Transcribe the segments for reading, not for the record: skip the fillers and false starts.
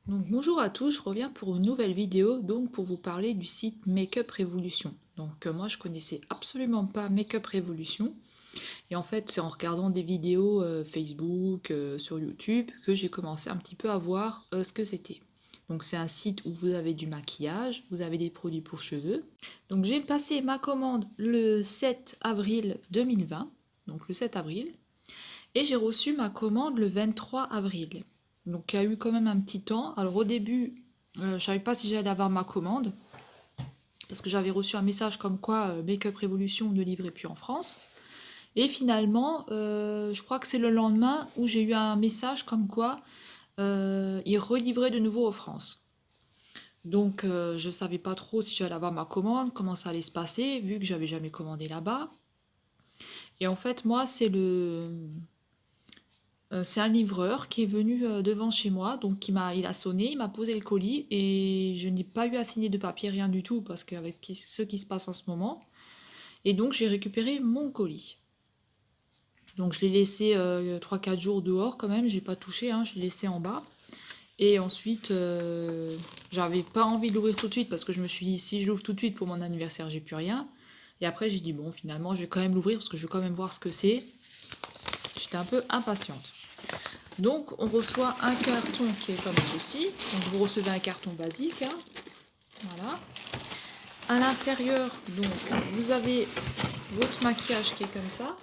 Donc bonjour à tous, je reviens pour une nouvelle vidéo donc pour vous parler du site Makeup Revolution. Donc moi je connaissais absolument pas Makeup Revolution et en fait c'est en regardant des vidéos Facebook, sur YouTube que j'ai commencé un petit peu à voir ce que c'était. Donc c'est un site où vous avez du maquillage, vous avez des produits pour cheveux. Donc j'ai passé ma commande le 7 avril 2020, donc le 7 avril, et j'ai reçu ma commande le 23 avril. Donc il y a eu quand même un petit temps. Alors au début, je ne savais pas si j'allais avoir ma commande, parce que j'avais reçu un message comme quoi Makeup Revolution ne livrait plus en France. Et finalement, je crois que c'est le lendemain où j'ai eu un message comme quoi ils relivraient de nouveau en France. Donc je ne savais pas trop si j'allais avoir ma commande, comment ça allait se passer, vu que j'avais jamais commandé là-bas. Et en fait, moi, c'est un livreur qui est venu devant chez moi, donc il a sonné, il m'a posé le colis et je n'ai pas eu à signer de papier, rien du tout, parce qu'avec ce qui se passe en ce moment. Et donc j'ai récupéré mon colis. Donc je l'ai laissé 3-4 jours dehors quand même, j'ai pas touché, hein, je l'ai laissé en bas. Et ensuite, j'avais pas envie de l'ouvrir tout de suite parce que je me suis dit si je l'ouvre tout de suite pour mon anniversaire, j'ai plus rien. Et après j'ai dit bon finalement je vais quand même l'ouvrir parce que je veux quand même voir ce que c'est. J'étais un peu impatiente. Donc on reçoit un carton qui est comme ceci. Donc vous recevez un carton basique, hein. Voilà. À l'intérieur, donc vous avez votre maquillage qui est comme ça.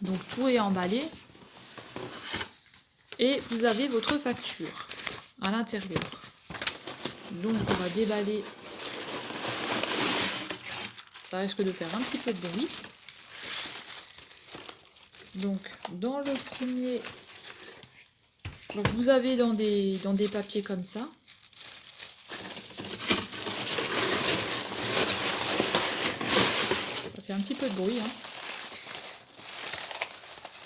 Donc tout est emballé. Et vous avez votre facture à l'intérieur. Donc on va déballer. Ça risque de faire un petit peu de bruit. Donc dans le premier, donc vous avez dans des papiers comme ça. Ça fait un petit peu de bruit, hein.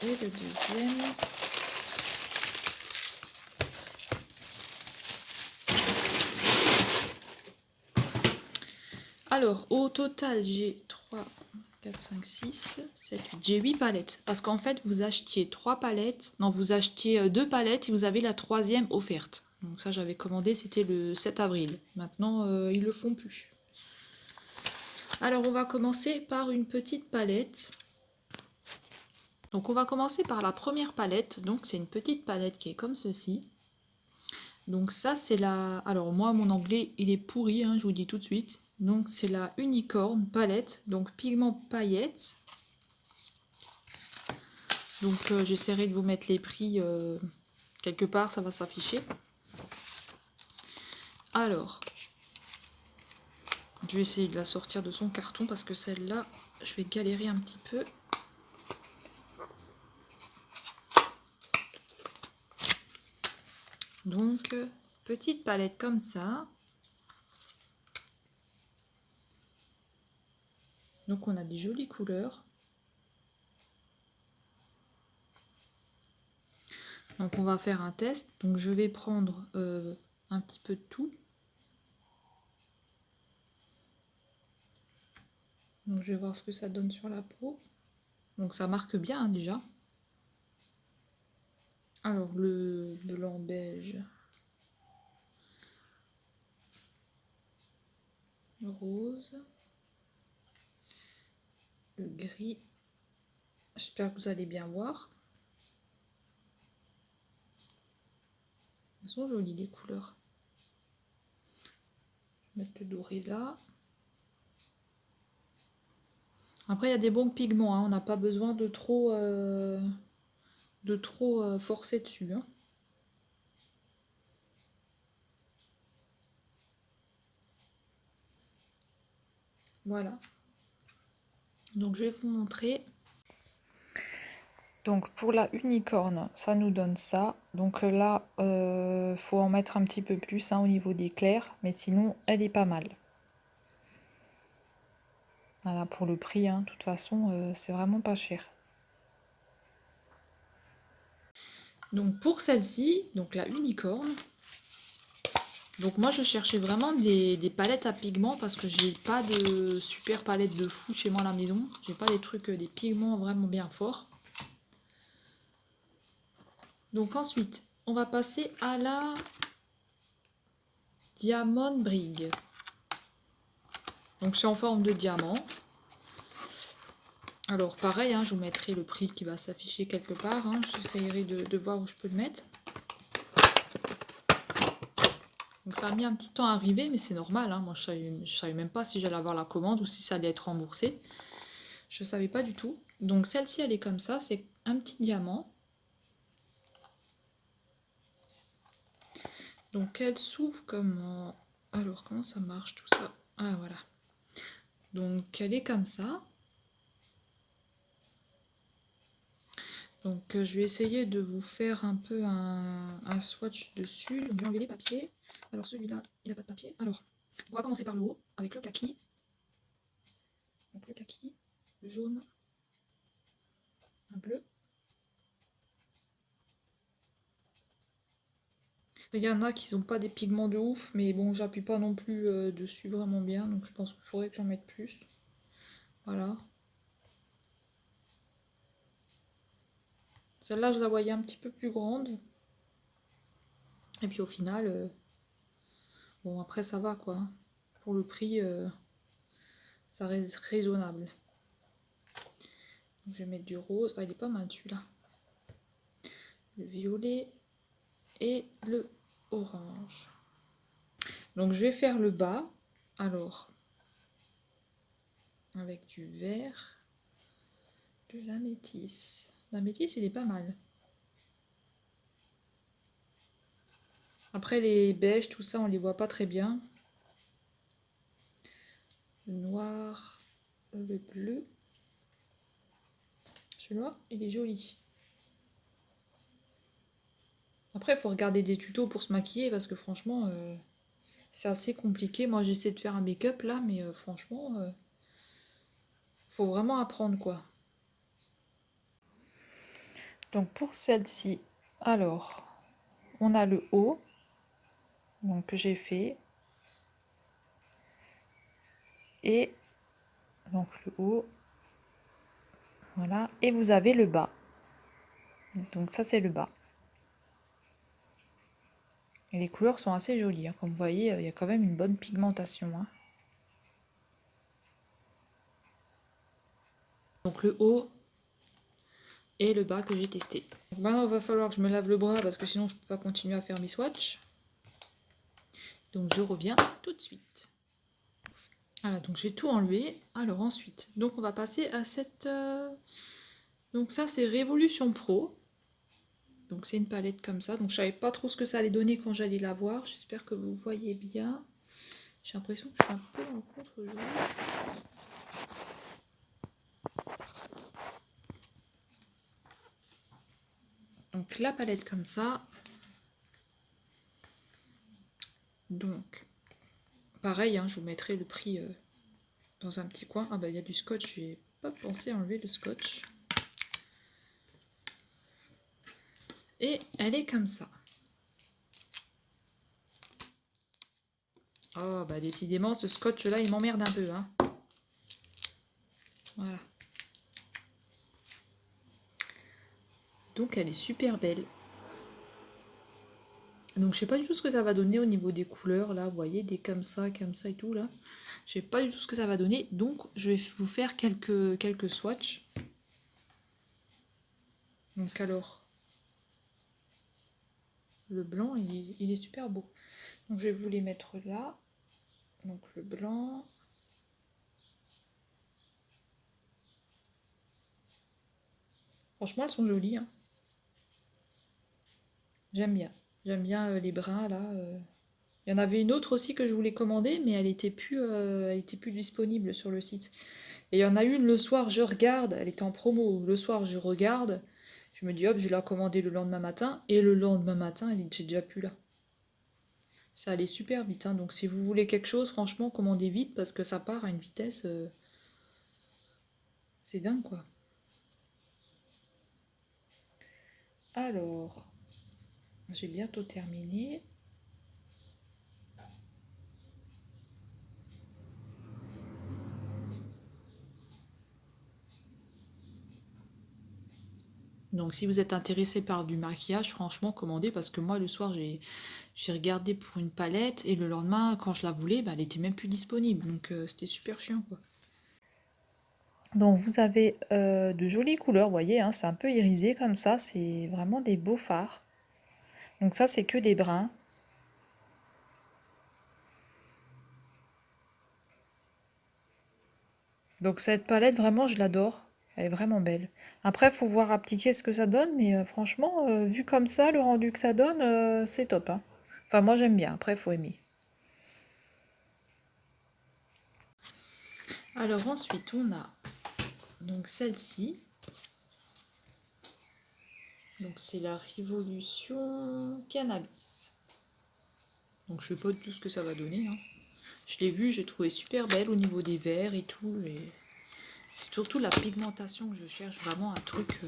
Et le deuxième. Alors au total j'ai 3, 4, 5, 6, 7, 8. J'ai 8 palettes. Parce qu'en fait vous achetiez 3 palettes. Non, vous achetiez 2 palettes et vous avez la troisième offerte. Donc ça j'avais commandé, c'était le 7 avril. Maintenant ils le font plus. Alors on va commencer par une petite palette. Donc on va commencer par la première palette. Donc c'est une petite palette qui est comme ceci. Donc ça c'est la... Alors moi mon anglais il est pourri, hein, je vous dis tout de suite. Donc c'est la Unicorn palette, donc pigment paillettes. Donc j'essaierai de vous mettre les prix quelque part, ça va s'afficher. Alors, je vais essayer de la sortir de son carton parce que celle-là, je vais galérer un petit peu. Donc, petite palette comme ça. Donc on a des jolies couleurs. Donc on va faire un test. Donc je vais prendre un petit peu de tout. Donc je vais voir ce que ça donne sur la peau. Donc ça marque bien, hein, déjà. Alors le blanc beige. Le rose. Le gris. J'espère que vous allez bien voir. Elles sont jolies les couleurs. Je vais mettre le doré là. Après il y a des bons pigments, hein. On n'a pas besoin de trop forcer dessus, hein. Voilà. Donc je vais vous montrer. Donc pour la unicorne, ça nous donne ça. Donc là, faut en mettre un petit peu plus, hein, au niveau des clairs, mais sinon elle est pas mal. Voilà pour le prix, hein. De toute façon, c'est vraiment pas cher. Donc pour celle-ci, donc la unicorne. Donc moi je cherchais vraiment des palettes à pigments parce que j'ai pas de super palette de fou chez moi à la maison. J'ai pas des trucs, des pigments vraiment bien forts. Donc ensuite, on va passer à la Diamond Brig. Donc c'est en forme de diamant. Alors pareil, hein, je vous mettrai le prix qui va s'afficher quelque part. Hein. J'essayerai de voir où je peux le mettre. Donc ça a mis un petit temps à arriver, mais c'est normal. Hein. Moi je savais même pas si j'allais avoir la commande ou si ça allait être remboursé. Je savais pas du tout. Donc celle-ci elle est comme ça, c'est un petit diamant. Donc elle s'ouvre comment? Alors comment ça marche tout ça? Ah voilà. Donc elle est comme ça. Donc je vais essayer de vous faire un peu un swatch dessus. Donc je vais enlever les papiers. Alors celui-là, il n'a pas de papier. Alors, on va commencer par le haut avec le kaki. Donc le kaki, le jaune, un bleu. Il y en a qui n'ont pas des pigments de ouf, mais bon, j'appuie pas non plus dessus vraiment bien, donc je pense qu'il faudrait que j'en mette plus. Voilà. Celle-là, je la voyais un petit peu plus grande. Et puis au final, bon après ça va quoi. Pour le prix, ça reste raisonnable. Donc, je vais mettre du rose. Ah, il est pas mal celui-là. Le violet et le orange. Donc je vais faire le bas. Alors, avec du vert, de la métisse. La métisse, il est pas mal. Après les beiges, tout ça, on les voit pas très bien. Le noir, le bleu. Celui-là, il est joli. Après, il faut regarder des tutos pour se maquiller parce que franchement, c'est assez compliqué. Moi, j'essaie de faire un make-up là, mais franchement, faut vraiment apprendre quoi. Donc pour celle-ci, alors, on a le haut, donc que j'ai fait, et donc le haut, voilà, et vous avez le bas. Donc ça c'est le bas. Et les couleurs sont assez jolies, hein. Comme vous voyez, il y a quand même une bonne pigmentation. Hein. Donc le haut et le bas que j'ai testé. Donc maintenant il va falloir que je me lave le bras parce que sinon je peux pas continuer à faire mes swatchs. Donc je reviens tout de suite. Voilà, donc j'ai tout enlevé. Alors ensuite, donc on va passer à cette... Donc ça c'est Révolution Pro. Donc c'est une palette comme ça. Donc je savais pas trop ce que ça allait donner quand j'allais la voir. J'espère que vous voyez bien. J'ai l'impression que je suis un peu en contre-jour. Donc la palette comme ça. Donc pareil, hein, je vous mettrai le prix dans un petit coin. Ah bah il y a du scotch, j'ai pas pensé à enlever le scotch. Et elle est comme ça. Oh bah décidément ce scotch là il m'emmerde un peu. Hein. Voilà. Donc elle est super belle. Donc je sais pas du tout ce que ça va donner au niveau des couleurs là, vous voyez, des comme ça et tout là. Je sais pas du tout ce que ça va donner, donc je vais vous faire quelques swatchs. Donc alors, le blanc il est super beau. Donc je vais vous les mettre là. Donc le blanc. Franchement elles sont jolies. Hein. J'aime bien. J'aime bien les bruns là. Il y en avait une autre aussi que je voulais commander, mais elle était plus disponible sur le site. Et il y en a une le soir, je regarde, elle était en promo. Le soir, je regarde, je me dis hop, je vais la commander le lendemain matin. Et le lendemain matin, elle était déjà plus là. Ça allait super vite, hein. Donc si vous voulez quelque chose, franchement, commandez vite parce que ça part à une vitesse. C'est dingue quoi. Alors, j'ai bientôt terminé. Donc si vous êtes intéressé par du maquillage, franchement, commandez parce que moi le soir j'ai regardé pour une palette et le lendemain quand je la voulais, bah, elle était même plus disponible. Donc c'était super chiant quoi. Donc vous avez de jolies couleurs, vous voyez, hein, c'est un peu irisé comme ça, c'est vraiment des beaux fards. Donc ça c'est que des bruns. Donc cette palette vraiment je l'adore, elle est vraiment belle. Après faut voir appliquer ce que ça donne, mais franchement vu comme ça, le rendu que ça donne, c'est top, hein. Enfin moi j'aime bien, après faut aimer. Alors ensuite on a donc celle-ci. Donc c'est la Révolution Cannabis. Donc je sais pas du tout ce que ça va donner, hein. Je l'ai vue, j'ai trouvé super belle au niveau des verres et tout. Et c'est surtout la pigmentation que je cherche, vraiment un truc.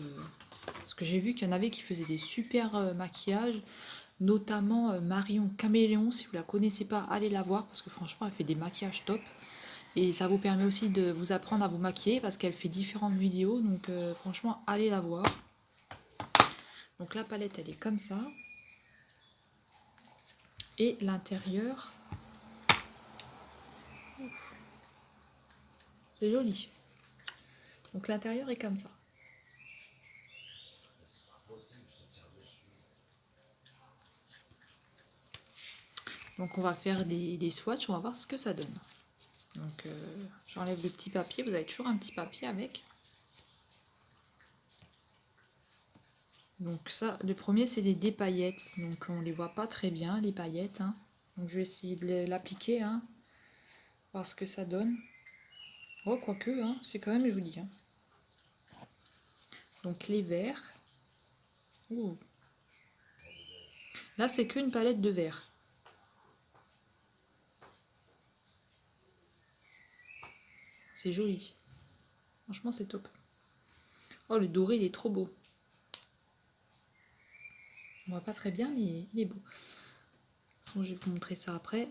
Parce que j'ai vu qu'il y en avait qui faisaient des super maquillages, notamment Marion Caméléon. Si vous la connaissez pas, allez la voir parce que franchement elle fait des maquillages top. Et ça vous permet aussi de vous apprendre à vous maquiller parce qu'elle fait différentes vidéos. Donc franchement allez la voir. Donc la palette elle est comme ça. Et l'intérieur, c'est joli. Donc l'intérieur est comme ça. Donc on va faire des swatchs, on va voir ce que ça donne. Donc j'enlève le petit papier, vous avez toujours un petit papier avec. Donc ça, le premier c'est des paillettes, donc on les voit pas très bien les paillettes, hein. Donc je vais essayer de l'appliquer, hein, voir ce que ça donne. Oh quoique, hein, c'est quand même joli, hein. Donc les verts. Ouh. Là c'est qu'une palette de verre. C'est joli. Franchement c'est top. Oh le doré il est trop beau. On voit pas très bien mais il est beau. De toute façon je vais vous montrer ça après.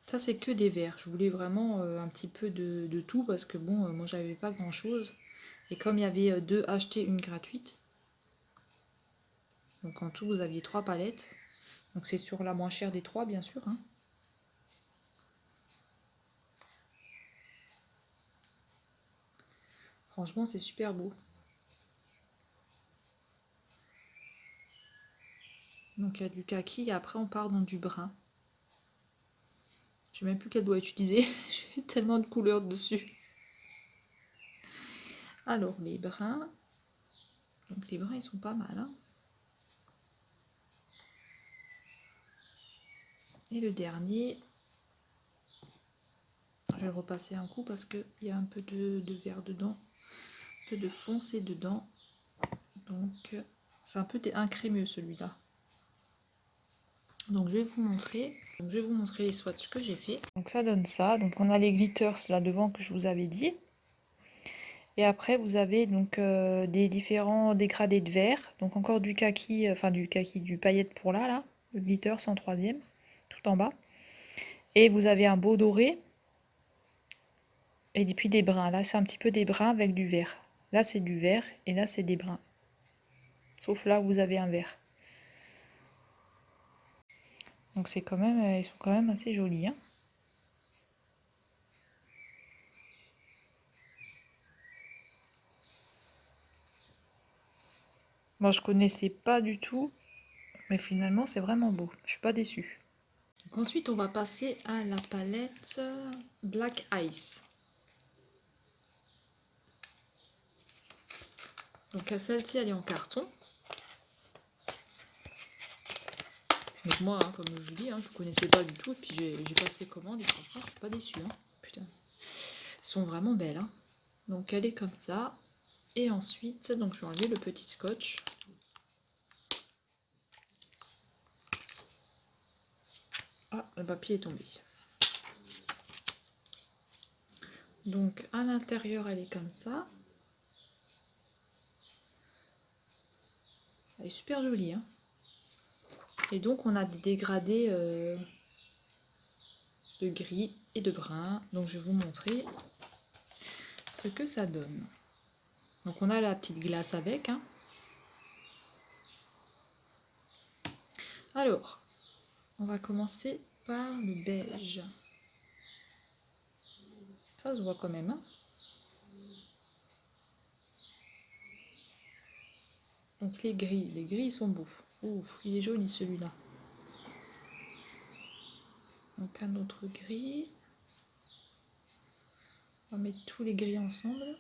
Ça, c'est que des verres. Je voulais vraiment un petit peu de tout parce que bon, moi j'avais pas grand chose. Et comme il y avait deux achetés, une gratuite, donc en tout vous aviez trois palettes. Donc c'est sur la moins chère des trois, bien sûr, hein. Franchement, c'est super beau. Donc il y a du kaki et après on part dans du brun. Je sais même plus quel doigt utiliser. J'ai tellement de couleurs dessus. Alors les bruns. Donc les bruns ils sont pas mal, hein. Et le dernier, je vais le repasser un coup parce qu'il y a un peu de vert dedans, un peu de foncé dedans. Donc c'est un peu un crémeux celui-là. Donc je vais vous montrer. Donc, je vais vous montrer les swatchs que j'ai fait. Donc ça donne ça. Donc on a les glitters là devant que je vous avais dit. Et après vous avez donc des différents dégradés de vert. Donc encore du kaki, enfin du kaki, du paillette pour là, le glitter en troisième, tout en bas. Et vous avez un beau doré. Et puis des bruns. Là c'est un petit peu des bruns avec du vert. Là c'est du vert et là c'est des bruns. Sauf là où vous avez un vert. Donc c'est quand même, ils sont quand même assez jolis, hein. Moi je connaissais pas du tout, mais finalement c'est vraiment beau. Je suis pas déçue. Donc ensuite on va passer à la palette Black Ice. Donc celle-ci elle est en carton. Donc moi, hein, comme je vous dis, hein, je ne connaissais pas du tout. Et puis j'ai passé commande et franchement je suis pas déçue, hein. Putain. Elles sont vraiment belles, hein. Donc elle est comme ça. Et ensuite, donc je vais enlever le petit scotch. Ah, le papier est tombé. Donc à l'intérieur elle est comme ça. Elle est super jolie, hein. Et donc on a des dégradés de gris et de brun. Donc je vais vous montrer ce que ça donne. Donc on a la petite glace avec. Hein. Alors, on va commencer par le beige. Ça se voit quand même. Hein. Donc les gris ils sont beaux. Ouf, il est joli celui-là. Donc un autre gris. On va mettre tous les gris ensemble.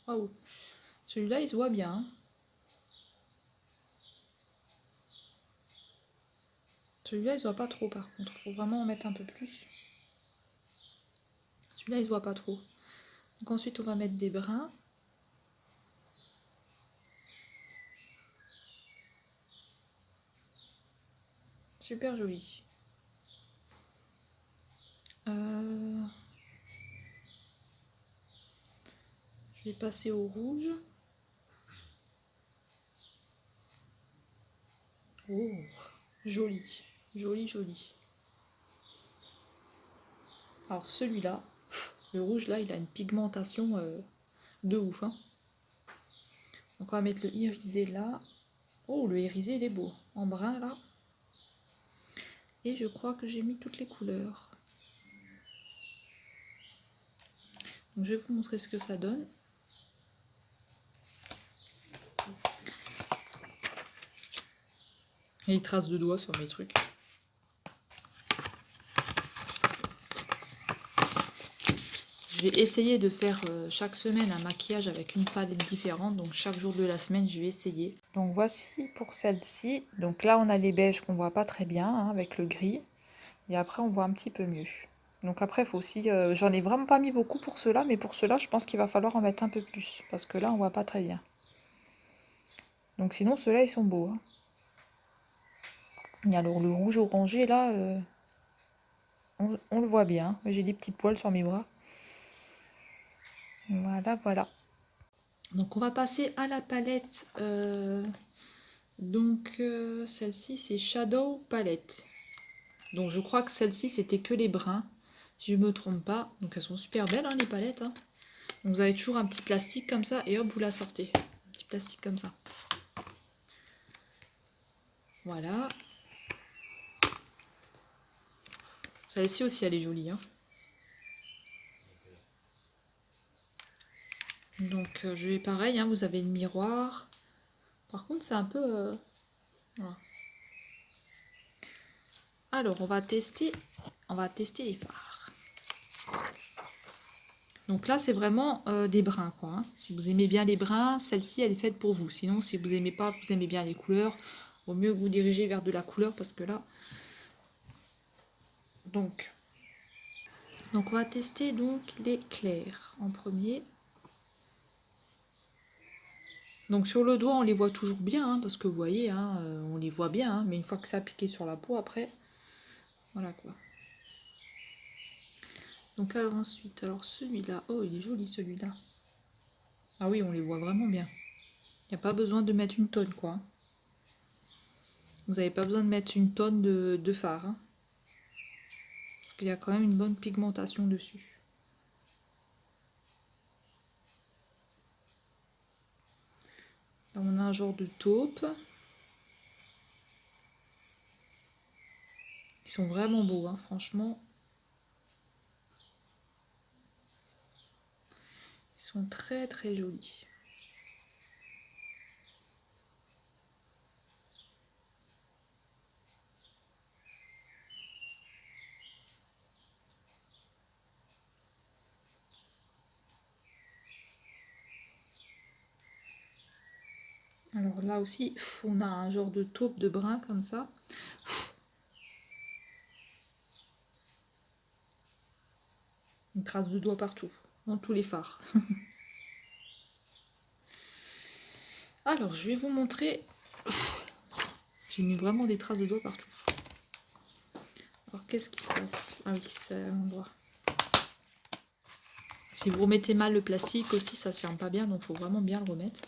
Waouh, celui-là il se voit bien. Hein. Celui-là il se voit pas trop par contre, il faut vraiment en mettre un peu plus. Celui-là il se voit pas trop. Donc ensuite on va mettre des bruns. Super joli. Je vais passer au rouge. Oh, joli, joli, joli. Alors celui-là, le rouge là, il a une pigmentation de ouf. Hein. Donc on va mettre le irisé là. Oh, le irisé il est beau, en brun là. Et je crois que j'ai mis toutes les couleurs. Donc je vais vous montrer ce que ça donne. Et il trace de doigts sur mes trucs. Je vais essayer de faire chaque semaine un maquillage avec une palette différente. Donc chaque jour de la semaine, je vais essayer. Donc voici pour celle-ci. Donc là, on a les beiges qu'on voit pas très bien hein, avec le gris. Et après, on voit un petit peu mieux. Donc après, il faut aussi... j'en ai vraiment pas mis beaucoup pour cela. Mais pour cela, je pense qu'il va falloir en mettre un peu plus. Parce que là, on voit pas très bien. Donc sinon, ceux-là, ils sont beaux. Hein. Et alors, le rouge orangé, là, on le voit bien. J'ai des petits poils sur mes bras. Voilà, voilà. Donc on va passer à la palette. Celle-ci c'est Shadow Palette. Donc je crois que celle-ci c'était que les bruns, si je me trompe pas. Donc elles sont super belles hein, les palettes. Hein. Donc vous avez toujours un petit plastique comme ça et hop vous la sortez. Un petit plastique comme ça. Voilà. Celle-ci aussi elle est jolie. Hein. Donc je vais pareil, hein, vous avez le miroir. Par contre c'est un peu... voilà. Alors on va tester les fards. Donc là c'est vraiment des bruns quoi. Hein. Si vous aimez bien les bruns, celle-ci elle est faite pour vous. Sinon si vous aimez pas, vous aimez bien les couleurs, vaut mieux que vous dirigez vers de la couleur parce que là... Donc on va tester donc les clairs en premier. Donc sur le doigt on les voit toujours bien hein, parce que vous voyez hein, on les voit bien hein, mais une fois que ça a piqué sur la peau après, voilà quoi. Donc alors ensuite, alors celui-là, oh il est joli celui-là. Ah oui on les voit vraiment bien. Il n'y a pas besoin de mettre une tonne quoi. Vous n'avez pas besoin de mettre une tonne de fard. Hein, parce qu'il y a quand même une bonne pigmentation dessus. Là, on a un genre de taupe. Ils sont vraiment beaux, hein, franchement. Ils sont très très jolis. Alors là aussi, on a un genre de taupe de brun comme ça. Une trace de doigt partout, dans tous les fards. Alors, je vais vous montrer. J'ai mis vraiment des traces de doigts partout. Alors, qu'est-ce qui se passe? Ah oui, c'est à l'endroit. Si vous remettez mal le plastique aussi, ça se ferme pas bien, donc il faut vraiment bien le remettre.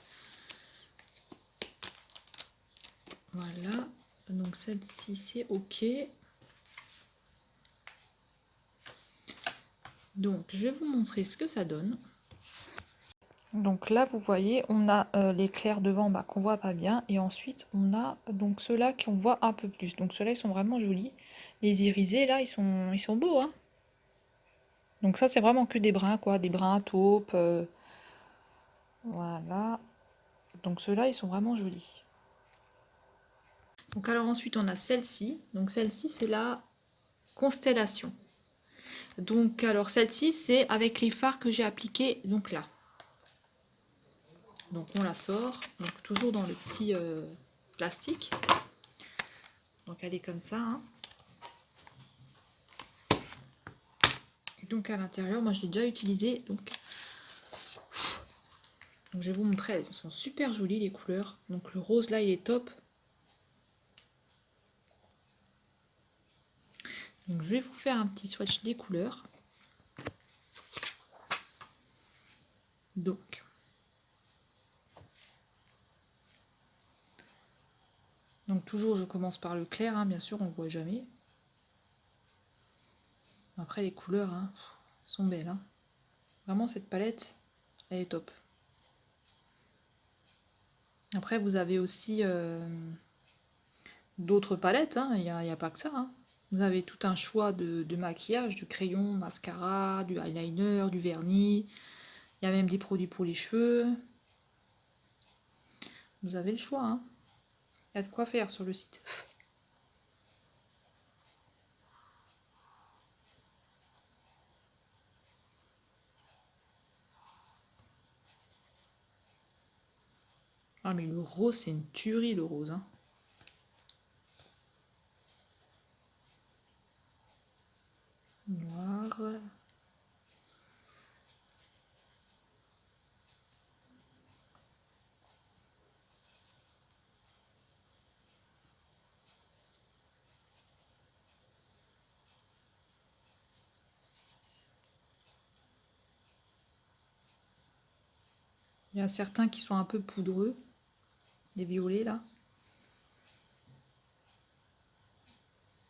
Voilà. Donc celle-ci, c'est OK. Donc, je vais vous montrer ce que ça donne. Donc là, vous voyez, on a les clairs devant bah, qu'on voit pas bien. Et ensuite, on a donc ceux-là qu'on voit un peu plus. Donc ceux-là, ils sont vraiment jolis. Les irisés, là, ils sont beaux, hein. Donc ça, c'est vraiment que des brins, quoi. Des brins taupes. Voilà. Donc ceux-là, ils sont vraiment jolis. Donc alors ensuite, on a celle-ci. Donc celle-ci, c'est la constellation. Donc alors celle-ci, c'est avec les fards que j'ai appliqués donc là. Donc on la sort, donc toujours dans le petit plastique. Donc elle est comme ça, hein. Et donc à l'intérieur, moi je l'ai déjà utilisé. Donc je vais vous montrer, elles sont super jolies les couleurs. Donc le rose là, il est top. Donc je vais vous faire un petit swatch des couleurs. Donc toujours je commence par le clair, hein, bien sûr, on ne voit jamais. Après les couleurs hein, sont belles. Hein. Vraiment cette palette, elle est top. Après vous avez aussi d'autres palettes, hein, il n'y a pas que ça. Hein. Vous avez tout un choix de maquillage, du crayon, mascara, du eyeliner, du vernis. Il y a même des produits pour les cheveux. Vous avez le choix. Hein. Il y a de quoi faire sur le site. Ah mais le rose, c'est une tuerie le rose. Hein. Noir. Il y a certains qui sont un peu poudreux. Les violets là.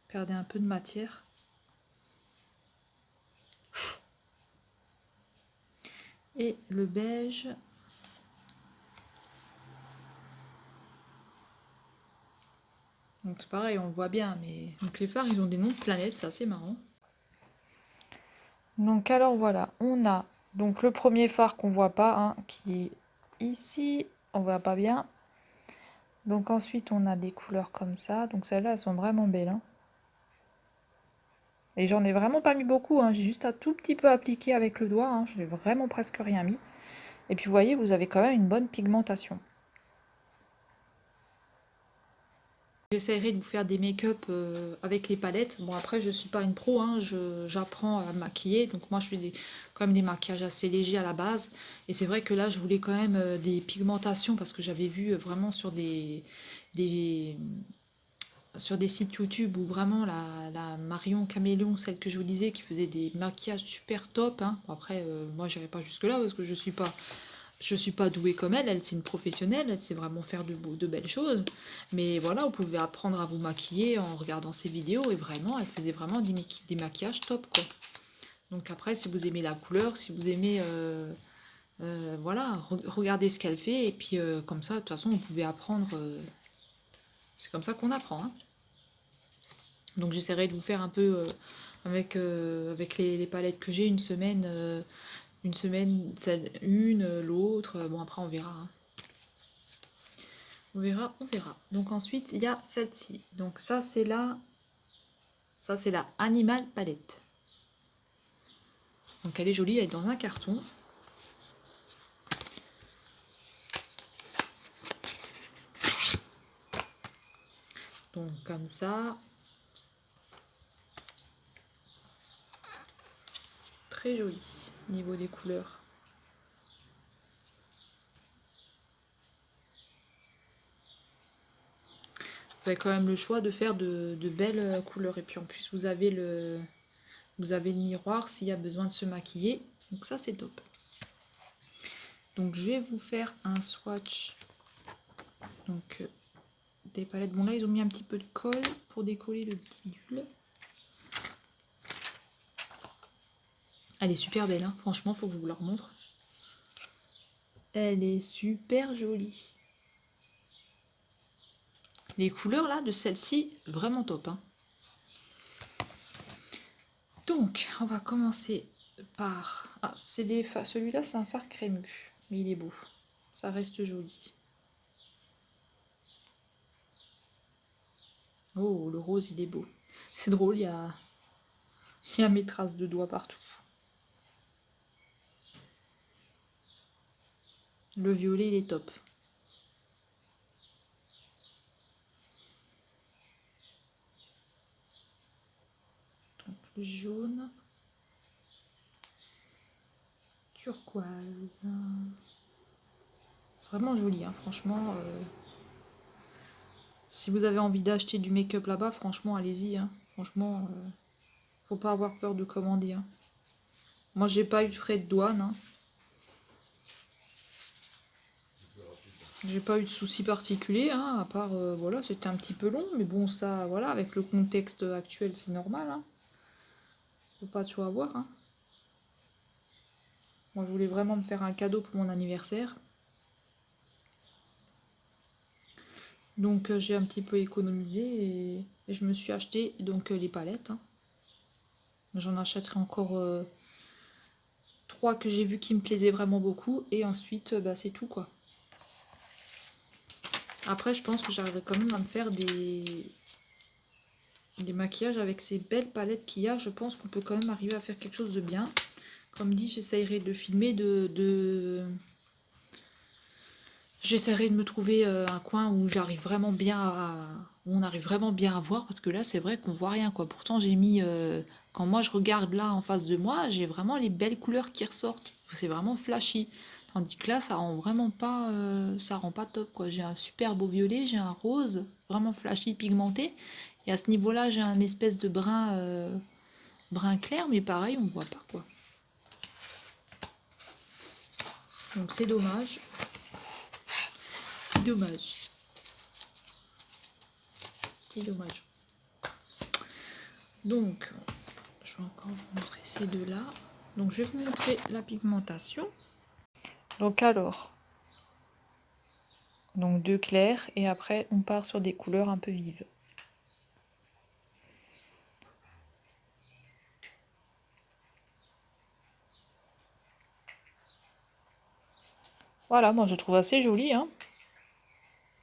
Perdez un peu de matière. Et le beige. Donc c'est pareil, on le voit bien, mais donc les fards ils ont des noms de planètes, c'est assez marrant. Donc alors voilà, on a donc le premier phare qu'on voit pas, hein, qui est ici, on voit pas bien. Donc ensuite on a des couleurs comme ça, donc celles-là elles sont vraiment belles. Hein. Et j'en ai vraiment pas mis beaucoup, hein. J'ai juste un tout petit peu appliqué avec le doigt, hein. Je n'ai vraiment presque rien mis. Et puis vous voyez, vous avez quand même une bonne pigmentation. J'essaierai de vous faire des make-up avec les palettes. Bon après je suis pas une pro, hein. J'apprends à maquiller. Donc moi je fais quand même des maquillages assez légers à la base. Et c'est vrai que là je voulais quand même des pigmentations parce que j'avais vu vraiment sur sur des sites YouTube où vraiment la Marion Caméléon, celle que je vous disais, qui faisait des maquillages super top. Hein. Bon, après moi j'irai pas jusque là parce que je suis pas douée comme elle, c'est une professionnelle, elle sait vraiment faire de belles choses. Mais voilà, vous pouvez apprendre à vous maquiller en regardant ses vidéos et vraiment, elle faisait vraiment des maquillages top quoi. Donc après, si vous aimez la couleur, si vous aimez, voilà, regardez ce qu'elle fait et puis comme ça, de toute façon, vous pouvez apprendre. C'est comme ça qu'on apprend. Hein. Donc j'essaierai de vous faire un peu avec les palettes que j'ai une semaine, l'autre. Bon après on verra. Hein. On verra, on verra. Donc ensuite, il y a celle-ci. Donc ça, c'est la Animal Palette. Donc elle est jolie, elle est dans un carton. Donc comme ça. Très jolie au niveau des couleurs. Vous avez quand même le choix de faire de belles couleurs. Et puis en plus, vous avez le miroir s'il y a besoin de se maquiller. Donc ça, c'est top. Donc je vais vous faire un swatch. Donc des palettes. Bon là, ils ont mis un petit peu de colle pour décoller le petit bidule. Elle est super belle, hein. Franchement, faut que je vous la remontre. Elle est super jolie. Les couleurs là de celle-ci, vraiment top, hein. Donc, on va commencer par... Ah, celui-là, c'est un fard crémeux, mais il est beau. Ça reste joli. Oh, le rose, il est beau. C'est drôle, il y a mes traces de doigts partout. Le violet, il est top. Donc, le jaune. Turquoise. C'est vraiment joli, hein, franchement. Si vous avez envie d'acheter du make-up là-bas, franchement, allez-y, hein. Franchement, faut pas avoir peur de commander, hein. Moi, j'ai pas eu de frais de douane, hein. J'ai pas eu de soucis particuliers, hein, à part, voilà, c'était un petit peu long, mais bon, ça, voilà, avec le contexte actuel, c'est normal, hein. Faut pas tout avoir, hein. Moi, je voulais vraiment me faire un cadeau pour mon anniversaire. Donc, j'ai un petit peu économisé et je me suis acheté donc les palettes, hein. J'en achèterai encore 3 que j'ai vu qui me plaisaient vraiment beaucoup, et ensuite, bah, c'est tout, quoi. Après, je pense que j'arriverai quand même à me faire des maquillages avec ces belles palettes qu'il y a. Je pense qu'on peut quand même arriver à faire quelque chose de bien. Comme dit, j'essayerai de filmer, j'essaierai de me trouver un coin où j'arrive vraiment bien où on arrive vraiment bien à voir, parce que là, c'est vrai qu'on voit rien, quoi. Pourtant, j'ai mis... quand moi, je regarde là, en face de moi, j'ai vraiment les belles couleurs qui ressortent. C'est vraiment flashy. Tandis que là, ça rend vraiment pas... ça rend pas top, quoi. J'ai un super beau violet, j'ai un rose, vraiment flashy, pigmenté. Et à ce niveau-là, j'ai un espèce de brun clair, mais pareil, on voit pas, quoi. Donc, c'est dommage. C'est dommage. C'est dommage. Donc, je vais encore vous montrer ces deux-là. Donc, je vais vous montrer la pigmentation. Donc, alors, donc deux clairs, et après, on part sur des couleurs un peu vives. Voilà, moi, je trouve assez joli, hein.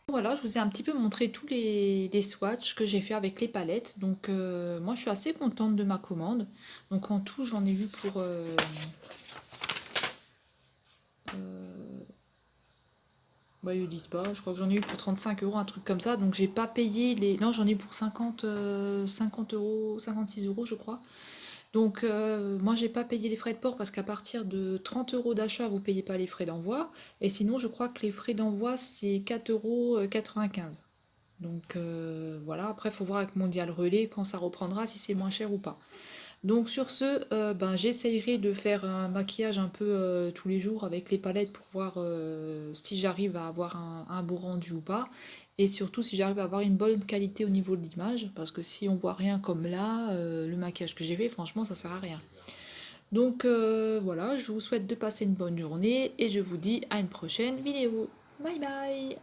Voilà, je vous ai un petit peu montré tous les swatchs que j'ai fait avec les palettes. Donc, moi, je suis assez contente de ma commande. Donc, en tout, j'en ai eu pour... bah, ils disent pas, je crois que j'en ai eu pour 35 euros, un truc comme ça. Donc, j'ai pas payé les... Non, j'en ai eu pour 50 euros, 56 euros, je crois. Donc, moi, j'ai pas payé les frais de port parce qu'à partir de 30 euros d'achat, vous payez pas les frais d'envoi. Et sinon, je crois que les frais d'envoi, c'est 4,95 €. Donc, voilà. Après, il faut voir avec Mondial Relais quand ça reprendra, si c'est moins cher ou pas. Donc, sur ce, ben, j'essayerai de faire un maquillage un peu tous les jours avec les palettes pour voir si j'arrive à avoir un beau rendu ou pas. Et surtout si j'arrive à avoir une bonne qualité au niveau de l'image. Parce que si on voit rien comme là, le maquillage que j'ai fait, franchement, ça sert à rien. Donc voilà, je vous souhaite de passer une bonne journée et je vous dis à une prochaine vidéo. Bye bye!